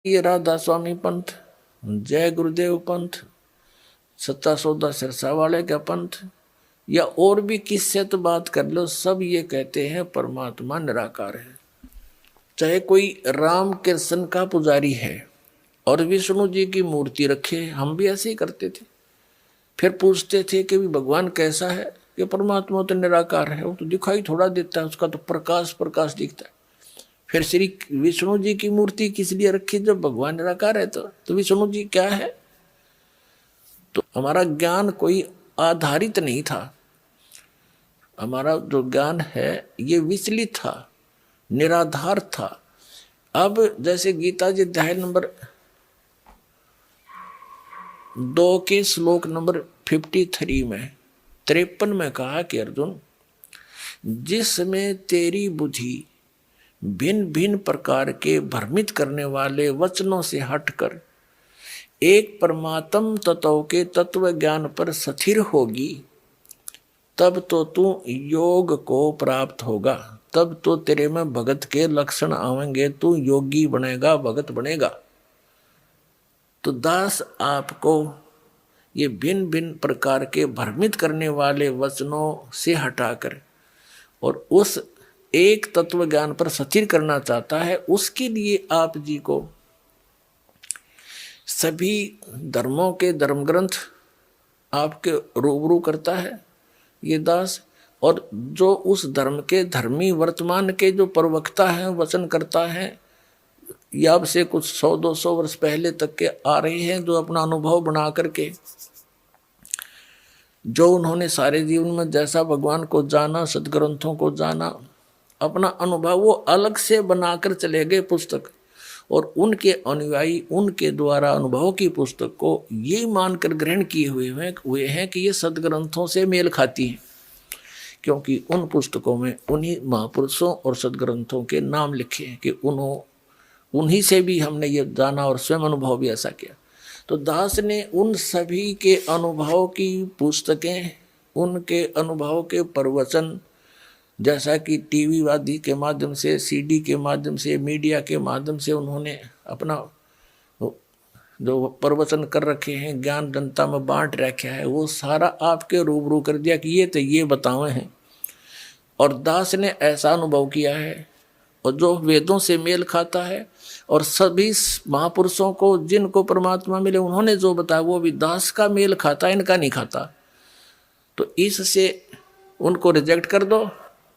ये राधा स्वामी पंथ, जय गुरुदेव पंथ, सत्ता सौदा सिरसा वाले का पंथ, या और भी किससे तो बात कर लो, सब ये कहते हैं परमात्मा निराकार है। चाहे कोई राम कृष्ण का पुजारी है और विष्णु जी की मूर्ति रखे, हम भी ऐसे ही करते थे। फिर पूछते थे कि भी भगवान कैसा है, कि परमात्मा तो निराकार है, वो तो दिखाई थोड़ा देता है, उसका तो प्रकाश प्रकाश दिखता है। फिर श्री विष्णु जी की मूर्ति किस लिए रखी, जब भगवान निराकार है तो विष्णु जी क्या है। तो हमारा ज्ञान कोई आधारित नहीं था, हमारा जो ज्ञान है ये विचलित था, निराधार था। अब जैसे गीता जी अध्याय नंबर 2 के श्लोक नंबर 53 में 53 में कहा कि अर्जुन, जिसमें तेरी बुद्धि भिन्न भिन्न प्रकार के भ्रमित करने वाले वचनों से हटकर एक परमात्म तत्व के तत्व ज्ञान पर स्थिर होगी, तब तो तू योग को प्राप्त होगा, तब तो तेरे में भगत के लक्षण आवेंगे, तू योगी बनेगा, भगत बनेगा। तो दास आपको ये भिन्न भिन्न प्रकार के भ्रमित करने वाले वचनों से हटाकर और उस एक तत्व ज्ञान पर स्थिर करना चाहता है। उसके लिए आप जी को सभी धर्मों के धर्म ग्रंथ आपके रूबरू करता है ये दास, और जो उस धर्म के धर्मी वर्तमान के जो प्रवक्ता हैं, वचन करता है, या अब से कुछ 100-200 वर्ष पहले तक के आ रहे हैं, जो अपना अनुभव बना करके, जो उन्होंने सारे जीवन में जैसा भगवान को जाना, सदग्रंथों को जाना, अपना अनुभव वो अलग से बनाकर चले गए पुस्तक, और उनके अनुयायी उनके द्वारा अनुभव की पुस्तक को ये मानकर ग्रहण किए हुए हैं कि ये सदग्रंथों से मेल खाती है, क्योंकि उन पुस्तकों में उन्हीं महापुरुषों और सदग्रंथों के नाम लिखे हैं कि उन्हीं से भी हमने ये जाना और स्वयं अनुभव भी ऐसा किया। तो दास ने उन सभी के अनुभव की पुस्तकें, उनके अनुभव के प्रवचन, जैसा कि टीवी आदि के माध्यम से, सीडी के माध्यम से, मीडिया के माध्यम से उन्होंने अपना जो प्रवचन कर रखे हैं, ज्ञान जनता में बांट रखा है, वो सारा आपके रूबरू कर दिया कि ये तो ये बताए हैं। और दास ने ऐसा अनुभव किया है, और जो वेदों से मेल खाता है, और सभी महापुरुषों को जिनको परमात्मा मिले उन्होंने जो बताया वो भी दास का मेल खाता, इनका नहीं खाता। तो इससे उनको रिजेक्ट कर दो,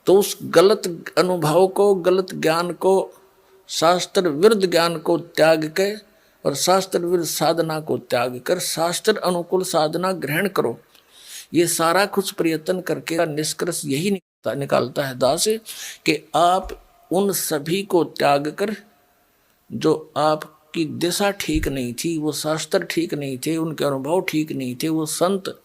तो उस गलत अनुभव को, गलत ज्ञान को, शास्त्र विरुद्ध ज्ञान को त्याग कर और शास्त्र विरुद्ध साधना को त्याग कर शास्त्र अनुकूल साधना ग्रहण करो। ये सारा कुछ प्रयत्न करके निष्कर्ष यही निकालता है दास कि आप उन सभी को त्याग कर, जो आपकी दिशा ठीक नहीं थी, वो शास्त्र ठीक नहीं थे, उनके अनुभव ठीक नहीं थे, वो संत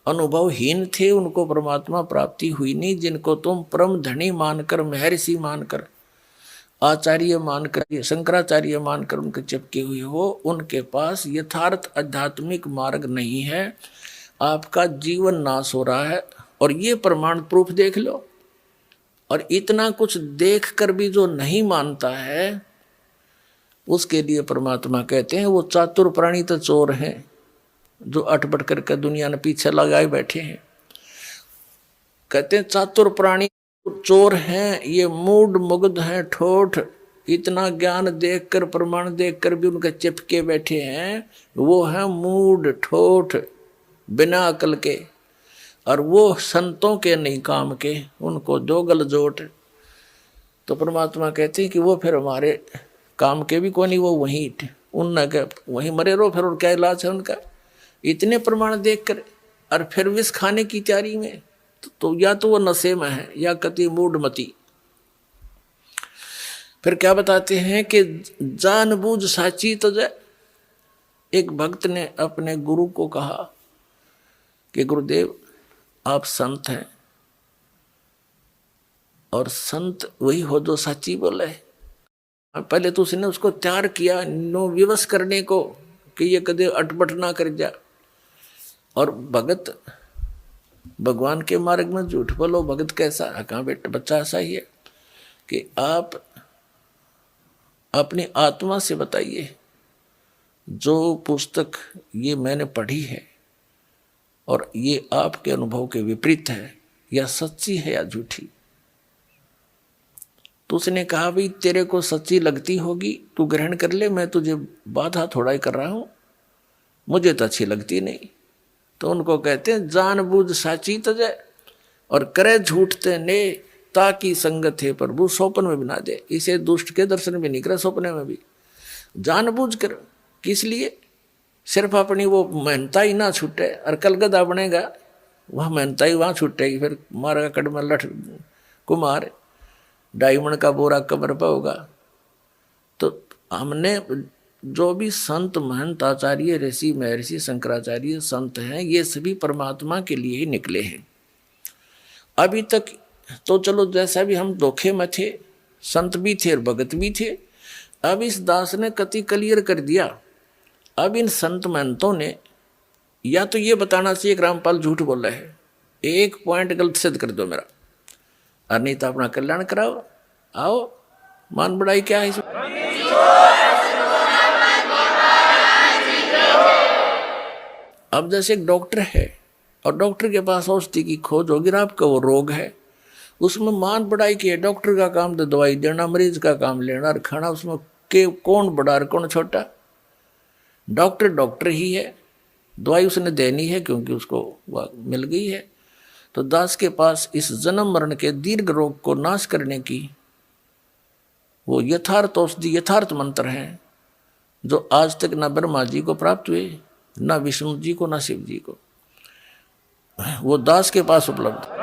अनुभवहीन थे, उनको परमात्मा प्राप्ति हुई नहीं, जिनको तुम परम धनी मानकर, महर्षि मानकर, आचार्य मानकर, शंकराचार्य मानकर उनके चिपके हुए हो, उनके पास यथार्थ आध्यात्मिक मार्ग नहीं है, आपका जीवन नाश हो रहा है। और ये प्रमाण प्रूफ देख लो। और इतना कुछ देख कर भी जो नहीं मानता है, उसके लिए परमात्मा कहते हैं वो चातुर प्राणी तो चोर हैं, जो अटपट करके दुनिया ने पीछे लगाए बैठे हैं। कहते हैं चातुर प्राणी चोर हैं, ये मूड मुग्ध हैं, ठोठ, इतना ज्ञान देखकर, प्रमाण देखकर भी उनके चिपके बैठे हैं, वो हैं मूड ठोठ, बिना अकल के, और वो संतों के नहीं काम के, उनको दो गल जोट। तो परमात्मा कहते हैं कि वो फिर हमारे काम के भी कोई नहीं, वो वहीं वहीं मरे रहो, फिर और क्या इलाज है उनका। इतने प्रमाण देखकर और फिर विष खाने की तैयारी में, तो या तो वो नशे में है या कति मूढ़मती। फिर क्या बताते हैं कि जानबूझ साची तजय। एक भक्त ने अपने गुरु को कहा कि गुरुदेव आप संत हैं, और संत वही हो जो सच्ची बोले। पहले तो उसने उसको तैयार किया नो विवश करने को कि ये कदे अटपट ना कर जा। और भगत भगवान के मार्ग में झूठ बोलो, भगत कैसा है? कहाँ बेटा बच्चा ऐसा ही है कि आप अपनी आत्मा से बताइए जो पुस्तक ये मैंने पढ़ी है और ये आपके अनुभव के विपरीत है, या सच्ची है या झूठी। तो उसने कहा भाई तेरे को सच्ची लगती होगी तू ग्रहण कर ले, मैं तुझे बाधा थोड़ा ही कर रहा हूं, मुझे तो अच्छी लगती नहीं। तो उनको कहते हैं जानबूझ साची तजय और करे झूठते ने, ताकि संगत है प्रभु सौपन में बना दे। इसे दुष्ट के दर्शन भी नहीं करे, सपने में भी जानबूझ कर। किस लिए? सिर्फ अपनी वो मेहनता ही ना छूटे, और कलगदा बनेगा वह मेहनता ही वहां छूटेगी, फिर मारेगा कड़म लठ कुमार, डायमंड का बोरा कब्र पर होगा। तो हमने जो भी संत महंत आचार्य ऋषि महर्षि शंकराचार्य संत हैं, ये सभी परमात्मा के लिए ही निकले हैं। अभी तक तो चलो जैसा भी हम धोखे में थे, संत भी थे और भगत भी थे। अब इस दास ने कति क्लियर कर दिया। अब इन संत महंतों ने या तो ये बताना चाहिए कि रामपाल झूठ बोला है, एक पॉइंट गलत सिद्ध कर दो मेरा, और नहीं तो अपना कल्याण कराओ। आओ, मान बढ़ाई क्या है इसमें? अब जैसे एक डॉक्टर है और डॉक्टर के पास औषधि की खोज होगी, आपका वो रोग है, उसमें मान बढ़ाई की है। डॉक्टर का काम तो दवाई देना, मरीज का काम लेना और खाना। उसमें के कौन बड़ा और कौन छोटा? डॉक्टर डॉक्टर ही है, दवाई उसने देनी है क्योंकि उसको वह मिल गई है। तो दास के पास इस जन्म मरण के दीर्घ रोग को नाश करने की वो यथार्थ औषधि, यथार्थ मंत्र हैं, जो आज तक न ब्रह्मा जी को प्राप्त हुए, न विष्णु जी को, न शिव जी को। वो दास के पास उपलब्ध।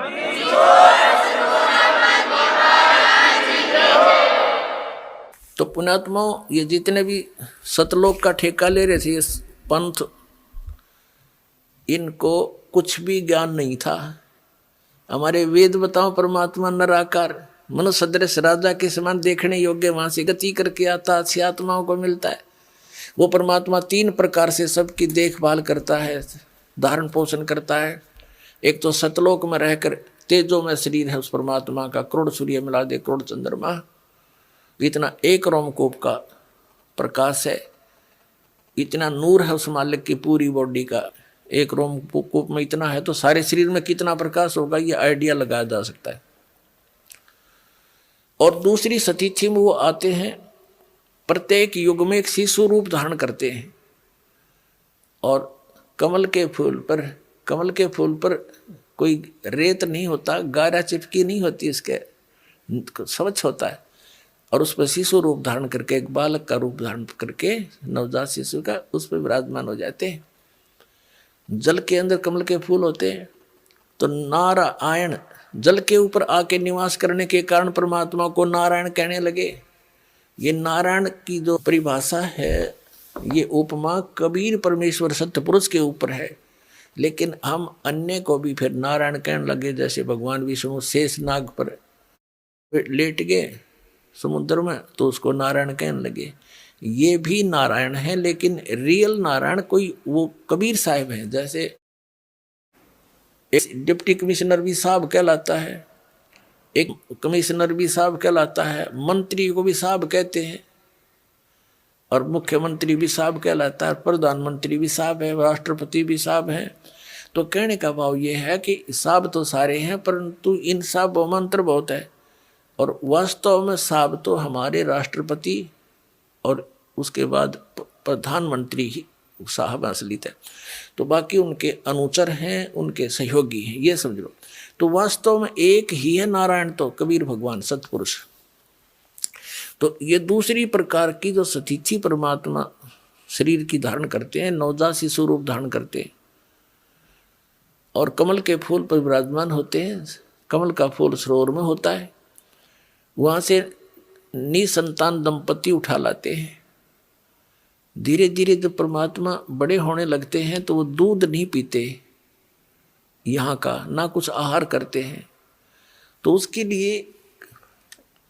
तो पुण्यात्माओं, ये जितने भी सतलोक का ठेका ले रहे थे इस पंथ, इनको कुछ भी ज्ञान नहीं था। हमारे वेद बताओ परमात्मा नराकार मनुष्य सदृश राजा के समान देखने योग्य, वहां से गति करके आता, अच्छी आत्माओं को मिलता है। वो परमात्मा 3 प्रकार से सबकी देखभाल करता है, धारण पोषण करता है। एक तो सतलोक में रहकर तेजो में शरीर है उस परमात्मा का, करोड़ सूर्य मिला दे करोड़ चंद्रमा, इतना एक रोमकूप का प्रकाश है, इतना नूर है उस मालिक की पूरी बॉडी का। एक रोमकूप में इतना है तो सारे शरीर में कितना प्रकाश होगा, ये आइडिया लगाया जा सकता है। और दूसरी सतीथि में वो आते हैं, प्रत्येक युग में एक शिशु रूप धारण करते हैं, और कमल के फूल पर कोई रेत नहीं होता, गारा चिपकी नहीं होती, इसके स्वच्छ होता है, और उस पर शिशु रूप धारण करके, एक बालक का रूप धारण करके, नवजात शिशु का, उस पर विराजमान हो जाते हैं। जल के अंदर कमल के फूल होते हैं, तो नारायण जल के ऊपर आके निवास करने के कारण परमात्मा को नारायण कहने लगे। ये नारायण की जो परिभाषा है, ये उपमा कबीर परमेश्वर सत्य पुरुष के ऊपर है, लेकिन हम अन्य को भी फिर नारायण कहने लगे। जैसे भगवान विष्णु शेष नाग पर लेट गए समुद्र में, तो उसको नारायण कहने लगे। ये भी नारायण है, लेकिन रियल नारायण कोई वो कबीर साहब हैं। जैसे एक डिप्टी कमिश्नर भी साहब कहलाता है, एक कमिश्नर भी साहब कहलाता है, मंत्री को भी साहब कहते हैं, और मुख्यमंत्री भी साहब कहलाता है, प्रधानमंत्री भी साहब है, राष्ट्रपति भी साहब है। तो कहने का भाव ये है कि साहब तो सारे हैं, परंतु इन साहबों में अंतर बहुत है, और वास्तव में साहब तो हमारे राष्ट्रपति और उसके बाद प्रधानमंत्री ही साहब असलियत है, तो बाकी उनके अनुचर हैं, उनके सहयोगी हैं, ये समझ लो। तो वास्तव में एक ही है नारायण, तो कबीर भगवान सतपुरुष। तो ये दूसरी प्रकार की जो सतीथि परमात्मा शरीर की धारण करते हैं, नवजात शिशु रूप धारण करते हैं, और कमल के फूल पर विराजमान होते हैं। कमल का फूल सरोवर में होता है, वहां से निसंतान दंपति उठा लाते हैं। धीरे धीरे जब परमात्मा बड़े होने लगते हैं तो वो दूध नहीं पीते यहाँ का, ना कुछ आहार करते हैं। तो उसके लिए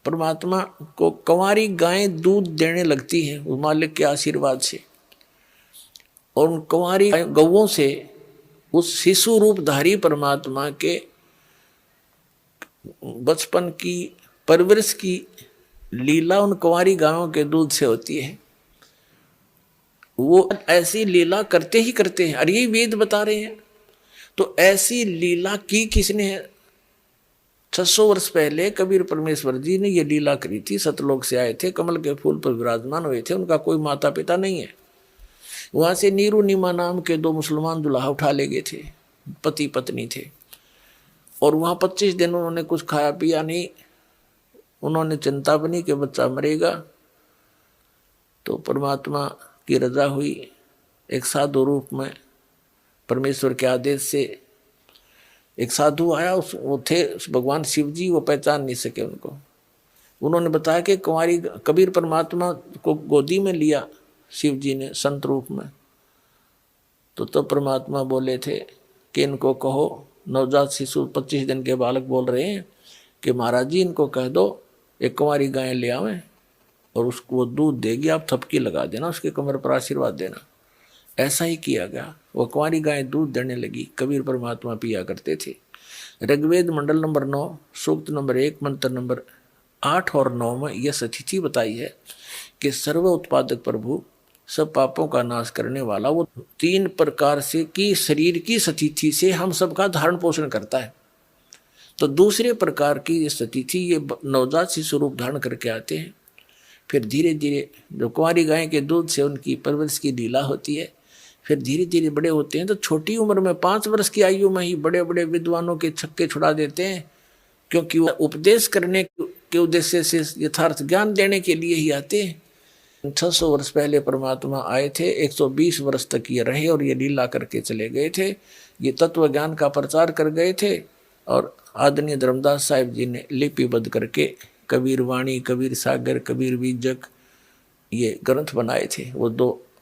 परमात्मा को कंवारी गायें दूध देने लगती हैं उस मालिक के आशीर्वाद से, और उन कंवारी गौओं से उस शिशु रूपधारी परमात्मा के बचपन की परवरिश की लीला उन कंवारी गायों के दूध से होती है। वो ऐसी लीला करते ही करते हैं, और यही वेद बता रहे हैं। तो ऐसी लीला की किसने है? 600 वर्ष पहले कबीर परमेश्वर जी ने ये लीला करी थी। सतलोक से आए थे, कमल के फूल पर विराजमान हुए थे, उनका कोई माता पिता नहीं है। वहां से नीरू नीमा नाम के 2 मुसलमान दुल्हा उठा ले गए थे, पति पत्नी थे, और वहां 25 दिन उन्होंने कुछ खाया पिया नहीं। उन्होंने चिंता बनी कि बच्चा मरेगा, तो परमात्मा की रजा हुई। एक साधु रूप में परमेश्वर के आदेश से एक साधु आया, वो थे भगवान शिव जी, वो पहचान नहीं सके उनको। उन्होंने बताया कि कुंवारी कबीर परमात्मा को गोदी में लिया शिव जी ने संत रूप में। तो परमात्मा बोले थे कि इनको कहो, नवजात शिशु 25 दिन के बालक बोल रहे हैं कि महाराज जी इनको कह दो एक कुंवारी गाय ले आवें और उसको वो दूध देगी, आप थपकी लगा देना, उसके कमर पर आशीर्वाद देना। ऐसा ही किया गया। वो कुंवारी गाय दूध देने लगी, कबीर परमात्मा पिया करते थे। ऋग्वेद मंडल नंबर 9 सूक्त नंबर 1 मंत्र नंबर 8 और 9 में यह सतिथि बताई है कि सर्व उत्पादक प्रभु, सब पापों का नाश करने वाला, वो 3 प्रकार से की शरीर की सतिथि से हम सबका धारण पोषण करता है। तो दूसरे प्रकार की ये सतिथि, ये नवजात शिशु रूप धारण करके आते हैं। फिर धीरे धीरे जो कुंवारी गाय के दूध से उनकी परवरिश की लीला होती है, फिर धीरे धीरे बड़े होते हैं। तो छोटी उम्र में 5 वर्ष की आयु में ही बड़े बड़े विद्वानों के छक्के छुड़ा देते हैं, क्योंकि वो उपदेश करने के उद्देश्य से यथार्थ ज्ञान देने के लिए ही आते हैं। 600 वर्ष पहले परमात्मा आए थे, 120 वर्ष तक ये रहे और ये लीला करके चले गए थे। ये तत्व ज्ञान का प्रचार कर गए थे, और आदरणीय धर्मदास साहिब जी ने लिपिबद्ध करके कबीर वाणी, कबीर सागर, कबीर बीजक ये ग्रंथ बनाए थे।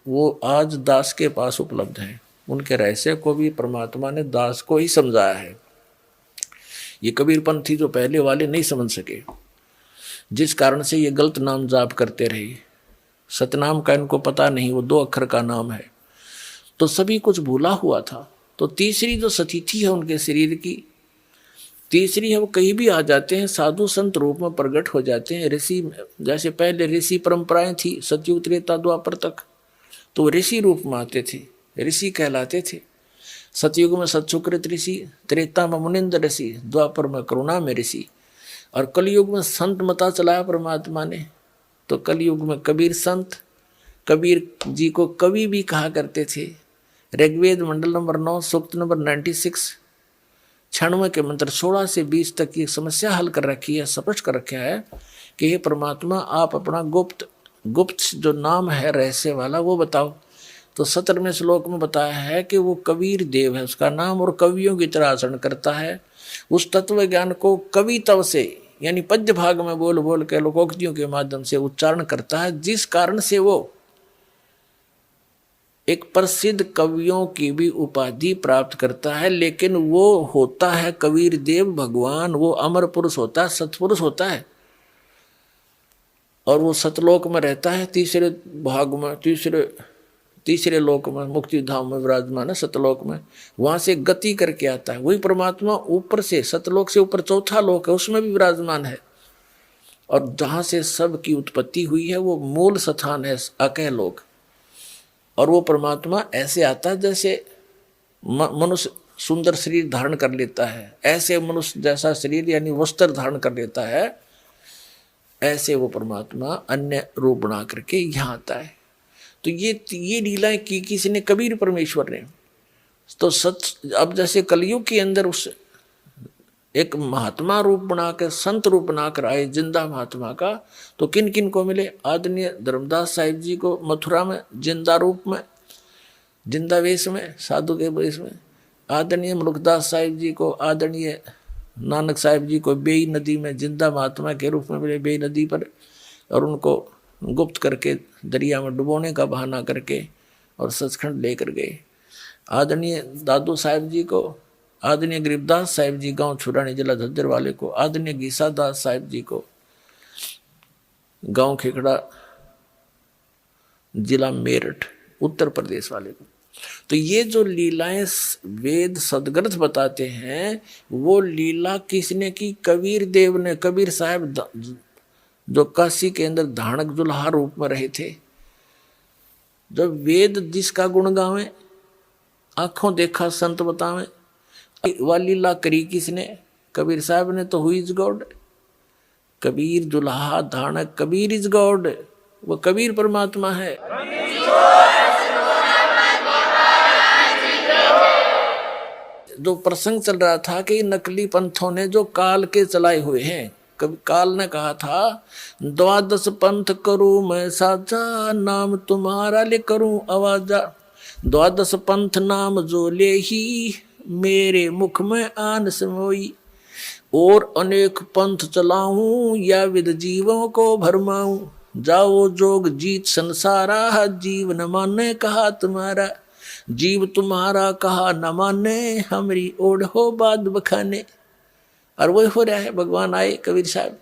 वो आज दास के पास उपलब्ध हैं। उनके रहस्य को भी परमात्मा ने दास को ही समझाया है। ये कबीरपंथी जो पहले वाले नहीं समझ सके, जिस कारण से ये गलत नाम जाप करते रहे। सतनाम का इनको पता नहीं, वो 2 अक्षर का नाम है, तो सभी कुछ भूला हुआ था। तो तीसरी जो सतिथि है उनके शरीर की, तीसरी है, वो कहीं भी आ जाते हैं, साधु संत रूप में प्रकट हो जाते हैं। ऋषि, जैसे पहले ऋषि परंपराएं थी सतयुग त्रेता द्वापर तक, तो ऋषि रूप में आते थे, ऋषि कहलाते थे। सतयुग में सतसुकृत ऋषि, त्रेता में मुनिंद्र ऋषि, द्वापर में करुणा में ऋषि, और कलयुग में संत मता चलाया परमात्मा ने। तो कलयुग में कबीर संत, कबीर जी को कवि भी कहा करते थे। ऋग्वेद मंडल नंबर 9 सूक्त नंबर 96 96 के मंत्र 16 से 20 तक की समस्या हल कर रखी है, स्पष्ट कर रखा है कि हे परमात्मा, आप अपना गुप्त जो नाम है रहस्य वाला वो बताओ। तो 17वें श्लोक में बताया है कि वो कबीर देव है उसका नाम, और कवियों की तरह आचरण करता है। उस तत्व ज्ञान को कवित्व से, यानी पद्य भाग में बोल बोल के लोकोक्तियों के माध्यम से उच्चारण करता है, जिस कारण से वो एक प्रसिद्ध कवियों की भी उपाधि प्राप्त करता है। लेकिन वो होता है कबीर देव भगवान, वो अमर पुरुष होता है, सतपुरुष होता है, और वो सतलोक में रहता है। तीसरे भाग में, तीसरे लोक में, मुक्ति धाम में विराजमान है, सतलोक में। वहां से गति करके आता है। वही परमात्मा ऊपर से, सतलोक से ऊपर 4था लोक है, उसमें भी विराजमान है। और जहां से सब की उत्पत्ति हुई है वो मूल स्थान है अकह लोक। और वो परमात्मा ऐसे आता है जैसे मनुष्य सुंदर शरीर धारण कर लेता है, ऐसे मनुष्य जैसा शरीर यानी वस्त्र धारण कर लेता है, ऐसे वो परमात्मा अन्य रूप बना करके यहाँ आता है। तो ये लीलाएं की किसी ने? कबीर परमेश्वर ने। तो अब जैसे कलयुग के अंदर उस एक महात्मा रूप बनाकर, संत रूप बनाकर आए जिंदा महात्मा का, तो किन किन को मिले? आदरणीय धर्मदास साहिब जी को मथुरा में जिंदा रूप में, जिंदा वेश में, साधु के वेश में। आदरणीय मुलुकदास साहिब जी को, आदरणीय नानक साहिब जी को बेई नदी में जिंदा महात्मा के रूप में मिले, बेई नदी पर, और उनको गुप्त करके दरिया में डुबोने का बहाना करके और सचखंड लेकर गए। आदरणीय दादू साहिब जी को, आदरणीय गरीबदास साहिब जी गांव छुरानी जिला झज्जर वाले को, आदरणीय गीसा दास साहिब जी को गांव खेखड़ा जिला मेरठ उत्तर प्रदेश वाले को। तो ये जो लीलाएं वेद सदग्रंथ बताते हैं, वो लीला किसने की? कबीर देव ने। कबीर साहब जो काशी के अंदर धाणक जुल्हा रूप में रहे थे, जब वेद जिसका गुण गावे, आंखों देखा संत बतावे, वह लीला करी किसने? कबीर साहब ने तो हुई इज गॉड। कबीर दुल्हा धानक कबीर इज गॉड, वो कबीर परमात्मा है। जो प्रसंग चल रहा था कि नकली पंथों ने जो काल के चलाए हुए हैं, कभी काल ने कहा था 12 पंथ करूं मैं साजा, नाम तुम्हारा ले करूं आवाजा। 12 पंथ नाम जो ले ही, मेरे मुख में आन समोई। और अनेक पंथ चलाऊं, या विद जीवों को भरमाऊं। जाओ जोग जीत संसारा, जीव न माने कहा तुम्हारा। जीव तुम्हारा कहा न माने, हमारी ओढ़ हो बाद बखाने। और वही हो रहा है। भगवान आए कबीर साहब,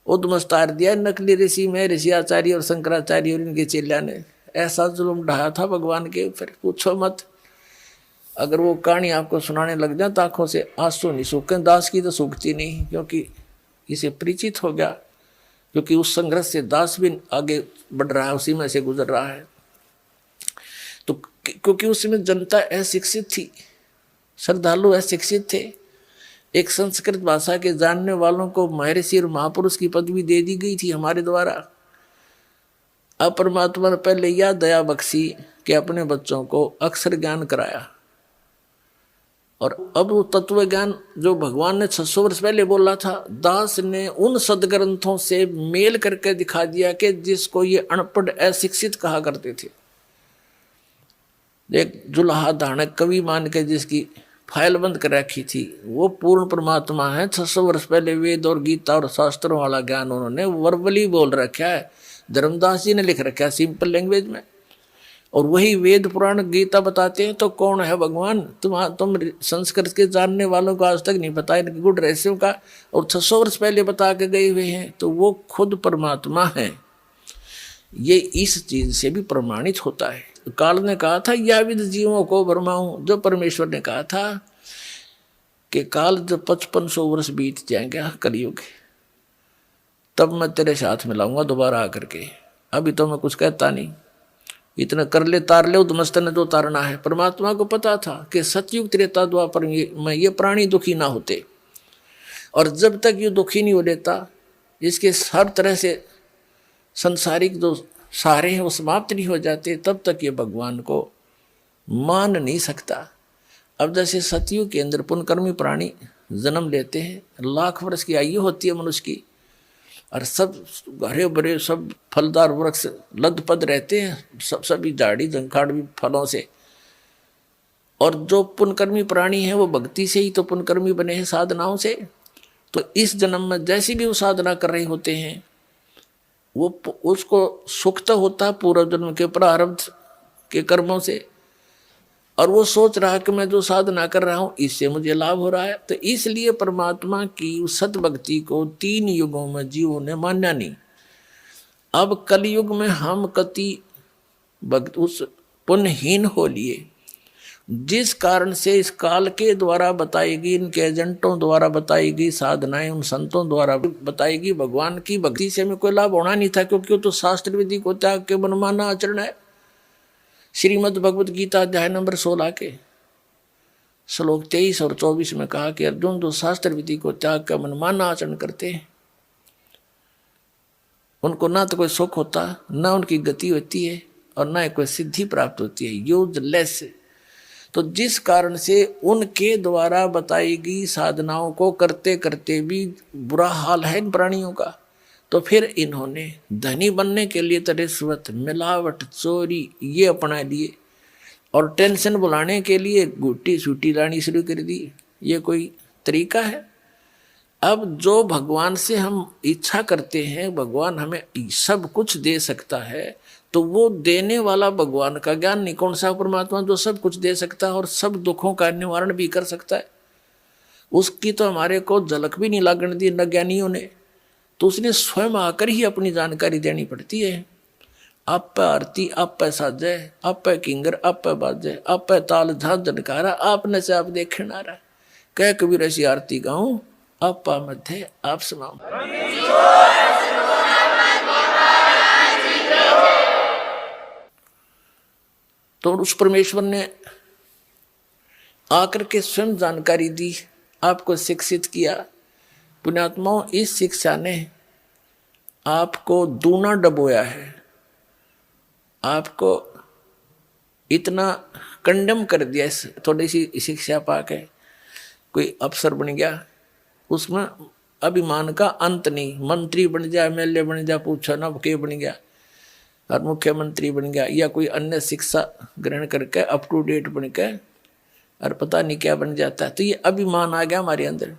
उद्मस्तार दिया नकली ऋषि में, ऋषि आचार्य और शंकराचार्य और इनके चेलिया ने ऐसा जुल्म ढाया था भगवान के ऊपर, पूछो मत। अगर वो कहानी आपको सुनाने लग जाए तो आंखों से आंसू नहीं सूखे। दास की तो सूखती नहीं, क्योंकि इसे परिचित हो गया, क्योंकि उस संघर्ष से दास भी आगे बढ़ रहा है, उसी में से गुजर रहा है। तो क्योंकि उसमें जनता अशिक्षित थी, श्रद्धालु अशिक्षित थे। एक संस्कृत भाषा के जानने वालों को महर्षि और महापुरुष की पदवी दे दी गई थी हमारे द्वारा। अब परमात्मा ने पहले यह दया बख्शी कि अपने बच्चों को अक्षर ज्ञान कराया, और अब वो तत्व ज्ञान जो भगवान ने 600 वर्ष पहले बोला था, दास ने उन सदग्रंथों से मेल करके दिखा दिया कि जिसको ये अनपढ़ अशिक्षित कहा करते थे। एक जुल्हा धानक कवि मान के जिसकी फाइल बंद कर रखी थी, वो पूर्ण परमात्मा है। 600 वर्ष पहले वेद और गीता और शास्त्रों वाला ज्ञान उन्होंने वर्बली बोल रखा है। धर्मदास जी ने लिख रखा है सिंपल लैंग्वेज में, और वही वेद पुराण गीता बताते हैं। तो कौन है भगवान? तुम संस्कृत के जानने वालों को आज तक नहीं पता इनके गुण रहस्यों का, और 600 वर्ष पहले बता के गए हुए हैं। तो वो खुद परमात्मा है। ये इस चीज से भी प्रमाणित होता है। काल ने कहा था या विद जीवों को भरमाऊं, जो परमेश्वर ने कहा था कि काल जब 5500 वर्ष बीत जाएंगे कलयुग, तब मैं तेरे साथ मिलाऊंगा दोबारा आकर के। अभी तो मैं कुछ कहता नहीं, इतना कर ले तार ले, उद्मस्त ने जो तारना है। परमात्मा को पता था कि सतयुग त्रेता द्वापर में ये प्राणी दुखी ना होते, और जब तक ये दुखी नहीं हो लेता, इसके हर तरह से संसारिक जो सारे हैं वो समाप्त नहीं हो जाते, तब तक ये भगवान को मान नहीं सकता। अब जैसे सतयुग के अंदर पुण्यकर्मी प्राणी जन्म लेते हैं, 1,00,000 वर्ष की आयु होती है मनुष्य की, और सब हरे भरे सब फलदार वृक्ष लदपद रहते हैं, सभी झाड़ी झंखाड़ भी फलों से। और जो पुण्यकर्मी प्राणी है वो भक्ति से ही तो पुण्यकर्मी बने हैं, साधनाओं से। तो इस जन्म में जैसी भी वो साधना कर रहे होते हैं, वो उसको सुख तो होता है पूर्व जन्म के प्रारब्ध के कर्मों से, और वो सोच रहा है कि मैं जो साधना कर रहा हूँ इससे मुझे लाभ हो रहा है। तो इसलिए परमात्मा की सत भक्ति को 3 युगों में जीवों ने मान्या नहीं। अब कलयुग में हम कति भक्त उस पुण्यहीन हो लिए, जिस कारण से इस काल के द्वारा बताएगी, इनके एजेंटों द्वारा बताएगी साधनाएं, उन संतों द्वारा बताएगी, भगवान की भक्ति से हमें कोई लाभ होना नहीं था, क्योंकि वो तो शास्त्र विधि को त्याग के मनमाना आचरण है। श्रीमद् भगवत गीता अध्याय नंबर 16 के श्लोक 23 और 24 में कहा कि अर्जुन जो शास्त्र विधि को त्याग कर मनमाना आचरण करते हैं, उनको ना तो कोई सुख होता, ना उनकी गति होती है, और ना कोई सिद्धि प्राप्त होती है, यूजलेस। तो जिस कारण से उनके द्वारा बताई गई साधनाओं को करते करते भी बुरा हाल है इन प्राणियों का, तो फिर इन्होंने धनी बनने के लिए तो रिश्वत, मिलावट, चोरी ये अपना लिए, और टेंशन बुलाने के लिए गुट्टी सूटी लानी शुरू कर दी। ये कोई तरीका है? अब जो भगवान से हम इच्छा करते हैं, भगवान हमें सब कुछ दे सकता है, तो वो देने वाला भगवान का ज्ञान नहीं, कौन सा परमात्मा जो सब कुछ दे सकता है और सब दुखों का निवारण भी कर सकता है, उसकी तो हमारे को झलक भी नहीं लागण दी न ज्ञानियों ने। तो उसने स्वयं आकर ही अपनी जानकारी देनी पड़ती है। आप पे आरती, आप पे साजे, आप पे किंगर, आप पे बाजे, आप पे ताल झांझ झनकारा, आपने से आप देखे नारा, कह कबीर ऐसी आरती गाऊं, आप मध्य आप सुनाऊं। तो उस परमेश्वर ने आकर के स्वयं जानकारी दी, आपको शिक्षित किया। पुण्यात्माओं, इस शिक्षा ने आपको दूना डबोया है, आपको इतना कंडम कर दिया। इस थोड़ी सी शिक्षा पाके कोई अफसर बन गया, उसमें अभिमान का अंत नहीं। मंत्री बन जाए, एमएलए बन जाए, पूछो ना के बन गया, और मुख्यमंत्री बन गया, या कोई अन्य शिक्षा ग्रहण करके अप टू डेट बन के और पता नहीं क्या बन जाता है। तो ये अभिमान आ गया हमारे अंदर,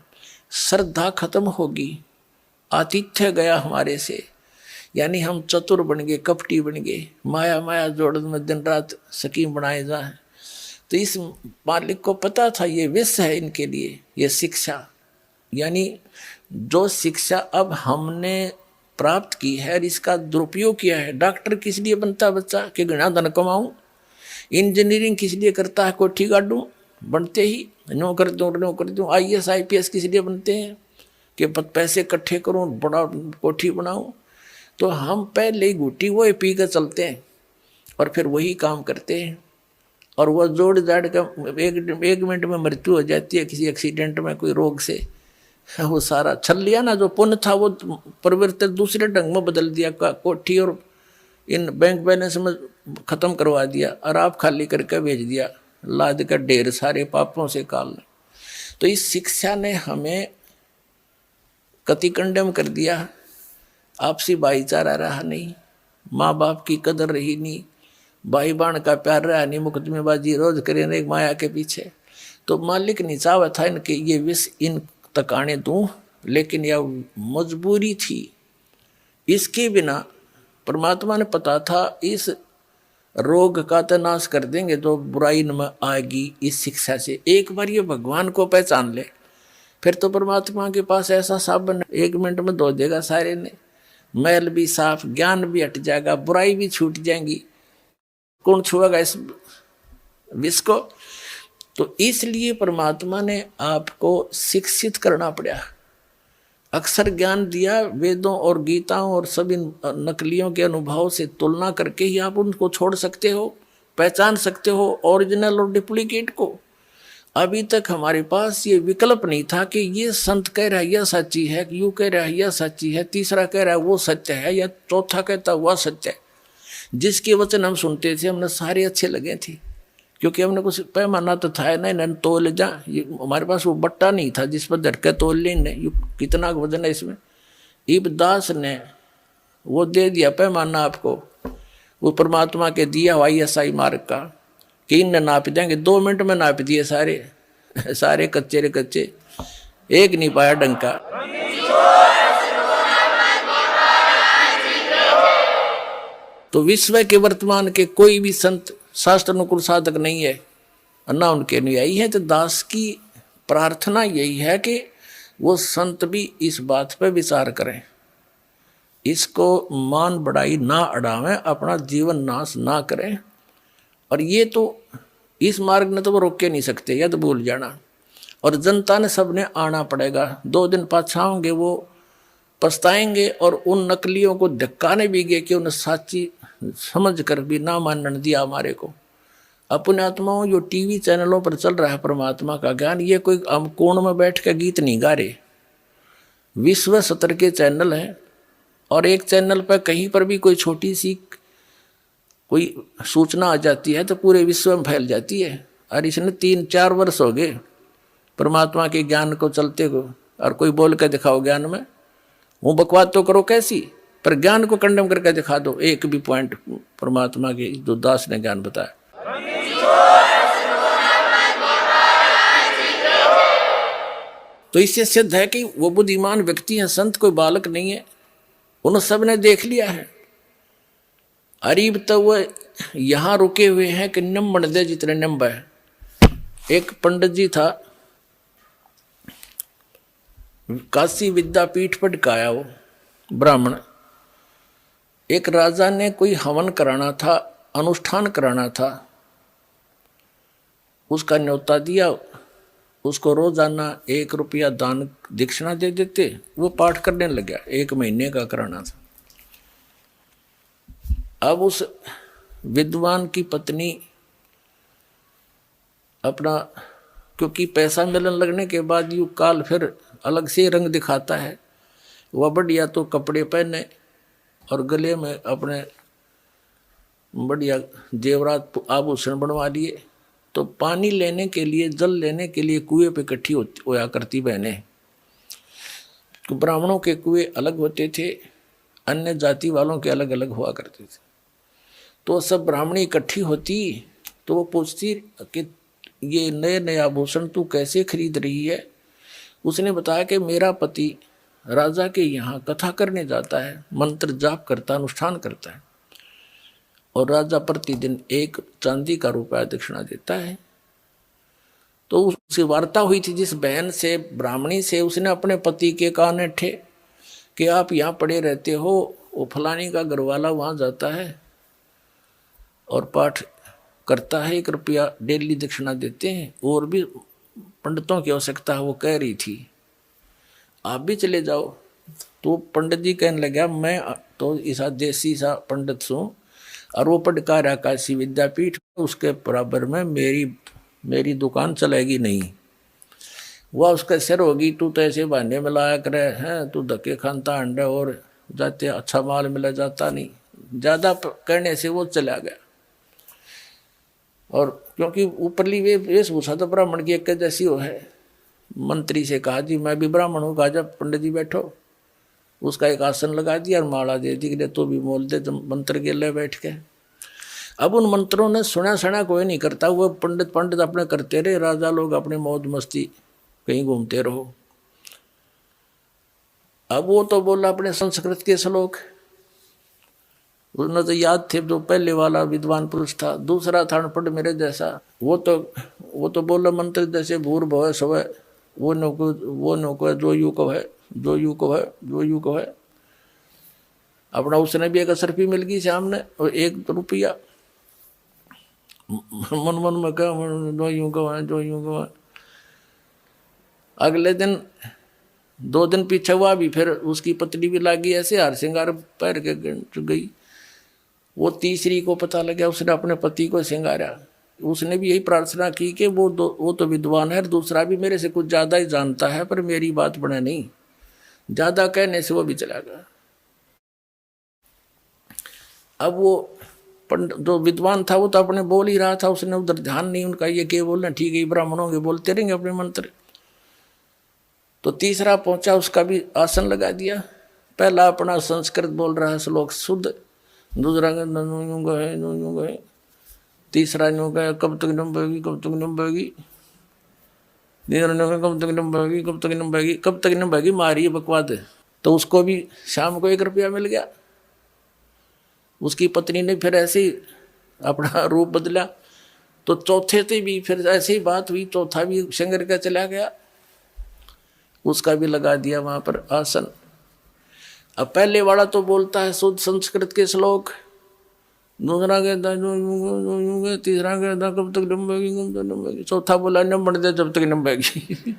श्रद्धा खत्म होगी, आतिथ्य गया हमारे से, यानी हम चतुर बन गए, कपटी बन गए, माया माया जोड़न में दिन रात स्कीम बनाए जाए। तो इस मालिक को पता था ये विष है इनके लिए, ये शिक्षा, यानी जो शिक्षा अब हमने प्राप्त की है और इसका दुरुपयोग किया है। डॉक्टर किस लिए बनता है बच्चा? कि घना धन कमाऊं। इंजीनियरिंग किस लिए करता है? कोठी गाड़ूं, बनते ही नौकर दूं। IAS IPS किस लिए बनते हैं? कि पैसे इकट्ठे करूं, बड़ा कोठी बनाऊं। तो हम पहले ही घुटी वो पी कर चलते हैं और फिर वही काम करते हैं, और वह जोड़ जाड़ कर एक मिनट में मृत्यु हो जाती है किसी एक्सीडेंट में, कोई रोग से। वो सारा छल लिया ना, जो पुण्य था वो परिवर्तित दूसरे ढंग में बदल दिया, कोठी और इन बैंक बैलेंस में खत्म करवा दिया, और आप खाली करके भेज दिया, लाद कर ढेर सारे पापों से काल। तो इस शिक्षा ने हमें कति कंडेम कर दिया। आपसी भाईचारा रहा नहीं, माँ बाप की कदर रही नहीं, भाई बहन का प्यार रहा नहीं, मुकदमेबाजी रोज करें एक माया के पीछे। तो मालिक नहीं चाहा था इनके ये विष इन तक आने दूं, लेकिन यह मजबूरी थी। इसके बिना परमात्मा ने पता था इस रोग का तो नाश कर देंगे जो बुराई में आएगी इस शिक्षा से। एक बार ये भगवान को पहचान ले, फिर तो परमात्मा के पास ऐसा साबन 1 मिनट में धो देगा सारे ने, मैल भी साफ, ज्ञान भी हट जाएगा, बुराई भी छूट जाएंगी। कौन छुएगा इस विष को? तो इसलिए परमात्मा ने आपको शिक्षित करना पड़ा, अक्षर ज्ञान दिया। वेदों और गीताओं और सभी नकलियों के अनुभव से तुलना करके ही आप उनको छोड़ सकते हो, पहचान सकते हो ओरिजिनल और डुप्लीकेट को। अभी तक हमारे पास ये विकल्प नहीं था कि ये संत कह रहा है यह सच्ची है, यूं कह रहा है यह सच्ची है, तीसरा कह रहा है वो सत्य है, या चौथा कहता वह सत्य है। जिसके वचन हम सुनते थे हमने सारे अच्छे लगे थे, क्योंकि हमने कुछ पैमाना तो था नहीं, तोल जा, हमारे पास वो बट्टा नहीं था जिस पर धड़के तोल लेने कितना वजन है इसमें। इबदास ने वो दे दिया पैमाना आपको, वो परमात्मा के दिया हुआ ISI मार्ग का, कि इनने नाप देंगे। 2 मिनट में नाप दिए सारे कच्चे रे कच्चे, एक नहीं पाया डंका। तो विश्व के वर्तमान के कोई भी संत शास्त्र अनुकूल साधक नहीं है, ना उनके अनुयायी है। तो दास की प्रार्थना यही है कि वो संत भी इस बात पर विचार करें, इसको मान बढ़ाई ना अड़ावें, अपना जीवन नाश ना करें। और ये तो इस मार्ग ने तो वो रोक के नहीं सकते, या तो भूल जाना। और जनता ने सबने आना पड़ेगा। 2 दिन पाछाओंगे वो पछताएंगे, और उन नकलियों को धक्काने भी गए कि उन्हें साची समझ कर भी ना मानने दिया हमारे को। अपने आत्माओं जो TV चैनलों पर चल रहा है परमात्मा का ज्ञान, ये कोई हम कोण में बैठ के गीत नहीं गा रहे। विश्व स्तर के चैनल हैं, और एक चैनल पर कहीं पर भी कोई छोटी सी कोई सूचना आ जाती है तो पूरे विश्व में फैल जाती है। और इसने 3-4 वर्ष हो गए परमात्मा के ज्ञान को चलते को, और कोई बोल के दिखाओ ज्ञान में, वो बकवाद तो करो कैसी, पर ज्ञान को कंडम करके दिखा दो, एक भी पॉइंट परमात्मा के जो दास ने ज्ञान बताया। तो इससे सिद्ध है कि वो बुद्धिमान व्यक्ति है, संत कोई बालक नहीं है। उन सब ने देख लिया है। अरीब तो वो यहाँ रुके हुए हैं कि निम बन दे जितने निम्ब है। एक पंडित जी था, काशी विद्यापीठ पर टिकाया वो ब्राह्मण। एक राजा ने कोई हवन कराना था, अनुष्ठान कराना था, उसका न्योता दिया। उसको रोजाना 1 रुपया दान दक्षिणा दे देते, वो पाठ करने लग गया। 1 महीने का कराना था। अब उस विद्वान की पत्नी अपना, क्योंकि पैसा मिलन लगने के बाद युग काल फिर अलग से रंग दिखाता है। वह बढ़िया तो कपड़े पहने और गले में अपने बढ़िया जेवरात आभूषण बनवा लिए, तो पानी लेने के लिए, जल लेने के लिए कुएं पे इकट्ठी होया करती बहनें। तो ब्राह्मणों के कुएं अलग होते थे, अन्य जाति वालों के अलग अलग हुआ करते थे। तो सब ब्राह्मणी इकट्ठी होती तो वो पूछती कि ये नए नए आभूषण तू कैसे खरीद रही है। उसने बताया कि मेरा पति राजा के यहाँ कथा करने जाता है, मंत्र जाप करता, अनुष्ठान करता है, और राजा प्रतिदिन 1 चांदी का रुपया दक्षिणा देता है। तो उससे वार्ता हुई थी जिस बहन से, ब्राह्मणी से, उसने अपने पति के कान ठे कि आप यहाँ पड़े रहते हो, वो फलानी का घरवाला वहाँ जाता है और पाठ करता है, 1 रुपया डेली दक्षिणा देते हैं, और भी पंडितों की आवश्यकता है। वो कह रही थी आप भी चले जाओ। तो पंडित जी कहने लगा मैं तो ऐसा देसी सा पंडित हूँ, और वो पढ़कार काशी विद्यापीठ, उसके बराबर में मेरी दुकान चलेगी नहीं। वह उसका सिर होगी, तू तो ऐसे बहाने में लाया करे हैं, तू धक्के खानता अंडे और जाते अच्छा माल मिला जाता नहीं। ज़्यादा कहने से वो चला गया। और क्योंकि ऊपरली वेशभूषा तो ब्राह्मण की एक जैसी हो है, मंत्री से कहा जी मैं भी ब्राह्मण हूँ। कहा जब पंडित जी बैठो, उसका एक आसन लगा दिया और माला दे दी कि तो भी मोल दे, जब मंत्र के ले बैठ के। अब उन मंत्रों ने सुना कोई नहीं करता, वो पंडित अपने करते रहे, राजा लोग अपने मौज मस्ती कहीं घूमते रहो। अब वो तो बोला अपने संस्कृत के श्लोक, उन्हें तो याद थे, जो पहले वाला विद्वान पुरुष था। दूसरा था अनपढ़ मेरे जैसा, वो तो बोला मंत्र जैसे भूर भव स्वय, वो नो को जो यू को है, जो यू को है, जो यू को है। अपना उसने भी 1 असरफी मिल गई सामने और 1 रुपया। मन में क्या, जो यूं को है, जो यूं को है। अगले दिन 2 दिन पीछे हुआ भी, फिर उसकी पत्नी भी लागी ऐसे हार श्रृंगार पैर के गई। वो तीसरी को पता लगा, उसने अपने पति को श्रृंगारा। उसने भी यही प्रार्थना की कि वो तो विद्वान है, दूसरा भी मेरे से कुछ ज़्यादा ही जानता है, पर मेरी बात बने नहीं। ज़्यादा कहने से वो भी चला गया। अब वो जो विद्वान था वो तो अपने बोल ही रहा था, उसने उधर ध्यान नहीं उनका, ये क्या बोलना, ठीक है ब्राह्मणों के बोलते रहेंगे अपने मंत्र। तो तीसरा पहुंचा, उसका भी आसन लगा दिया। पहला अपना संस्कृत बोल रहा है श्लोक शुद्ध, दूसरा है, तीसरा यूं गए कब तक नंबेगी, कब तक नंबेगी, कब तक नंबेगी, कब तक नंबेगी, कब तक नंबेगी, मारी बकवाद। तो उसको भी शाम को 1 रुपया मिल गया। उसकी पत्नी ने फिर ऐसे ही अपना रूप बदला। तो चौथे से भी फिर ऐसी ही बात हुई, चौथा भी शंकर का चला गया, उसका भी लगा दिया वहां पर आसन। अब पहले वाला तो बोलता है शुद्ध संस्कृत के श्लोक, दूसरा कहता है तीसरा कहता कब तक नंबेगी, कब तक नंबेगी, चौथा बोला नंबर दे जब तक नंबेगी।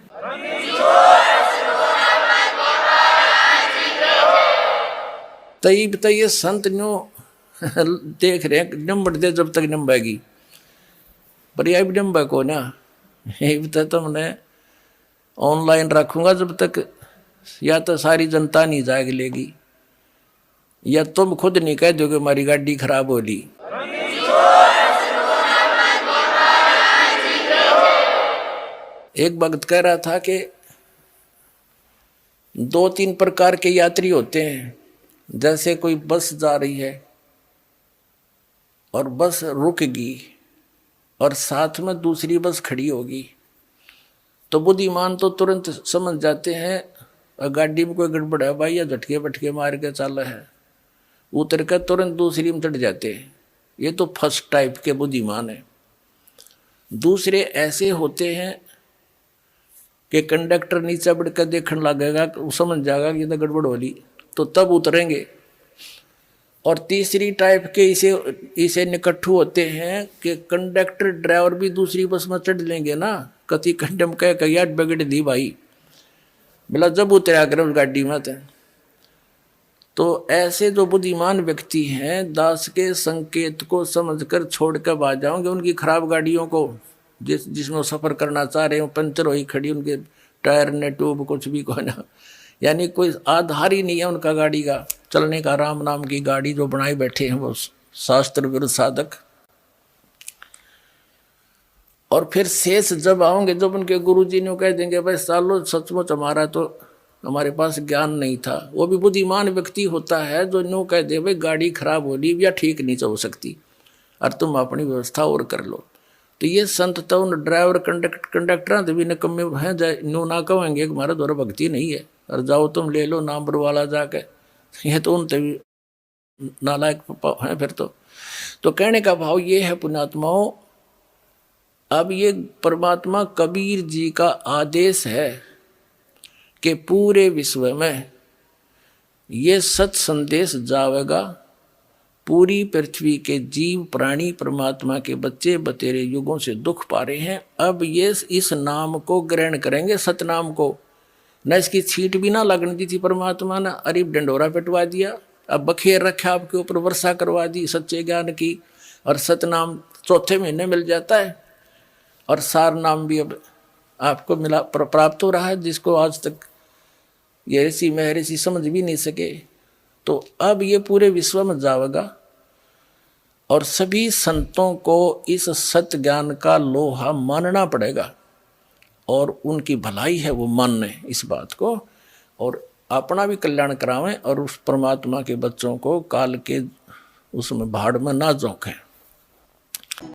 तब ये संत न्यो देख रहे हैं नंबर दे जब तक नंबेगी, पर यह भी नंबर को ना, ये भी तुमने ऑनलाइन रखूंगा जब तक, या तो सारी जनता नहीं जाग लेगी, या तुम खुद नहीं कह दोगे हमारी गाड़ी खराब होली। एक भक्त कह रहा था कि 2-3 प्रकार के यात्री होते हैं। जैसे कोई बस जा रही है और बस रुकेगी और साथ में दूसरी बस खड़ी होगी, तो बुद्धिमान तो तुरंत समझ जाते हैं गाड़ी में कोई गड़बड़ है भाई, या झटके बटके मार के चल है, उतर कर तुरंत दूसरी में चढ़ जाते हैं। ये तो फर्स्ट टाइप के बुद्धिमान है। दूसरे ऐसे होते हैं कि कंडक्टर नीचे बढ़ कर देखने लगेगा, वो समझ जाएगा कि ये तो गड़बड़ हो ली, तो तब उतरेंगे। और तीसरी टाइप के इसे निकट्ठू होते हैं कि कंडक्टर ड्राइवर भी दूसरी बस में चढ़ लेंगे ना, कति कंडम कह यार बिगड़ दी भाई, बोला जब उतरा कर उस गाड़ी में। तो ऐसे जो बुद्धिमान व्यक्ति हैं दास के संकेत को समझकर छोड़ कर आ जाओगे उनकी खराब गाड़ियों को, जिसमें वो सफ़र करना चाह रहे हो, पंचर हो ही खड़ी, उनके टायर ने ट्यूब कुछ भी को ना, यानी कोई आधार ही नहीं है उनका गाड़ी का चलने का। राम नाम की गाड़ी जो बनाई बैठे हैं वो शास्त्र विरुद्ध साधक। और फिर शेष जब आओगे, जब उनके गुरुजी ने कह देंगे भाई सालो सचमुच हमारा तो हमारे पास ज्ञान नहीं था, वो भी बुद्धिमान व्यक्ति होता है जो नो कह दे भाई गाड़ी खराब हो रही या ठीक नहीं चल सकती और तुम अपनी व्यवस्था और कर लो। तो ये संत तो उन ड्राइवर कंडक्टर तो भी निकम्मे हैं, नो ना कहेंगे हमारा द्वारा भक्ति नहीं है और जाओ तुम ले लो नाम वाला जाके, ये तो उनसे भी नालायक हैं फिर तो कहने का भाव ये है पुण्यात्माओं, अब ये परमात्मा कबीर जी का आदेश है कि पूरे विश्व में ये सत संदेश जावेगा, पूरी पृथ्वी के जीव प्राणी परमात्मा के बच्चे बतेरे युगों से दुख पा रहे हैं, अब ये इस नाम को ग्रहण करेंगे, सतनाम को। न इसकी छींट भी ना लगने दी थी परमात्मा ने, अरे डंडोरा पिटवा दिया, अब बखेर रखा आपके ऊपर, वर्षा करवा दी सच्चे ज्ञान की, और सतनाम चौथे महीने मिल जाता है, और सार नाम भी अब आपको मिला प्राप्त हो रहा है, जिसको आज तक ये ऋषि महर्षि समझ भी नहीं सके। तो अब ये पूरे विश्व में जाएगा और सभी संतों को इस सत्य ज्ञान का लोहा मानना पड़ेगा, और उनकी भलाई है वो माने इस बात को, और अपना भी कल्याण करावें और उस परमात्मा के बच्चों को काल के उसमें भाड़ में ना झोंकें।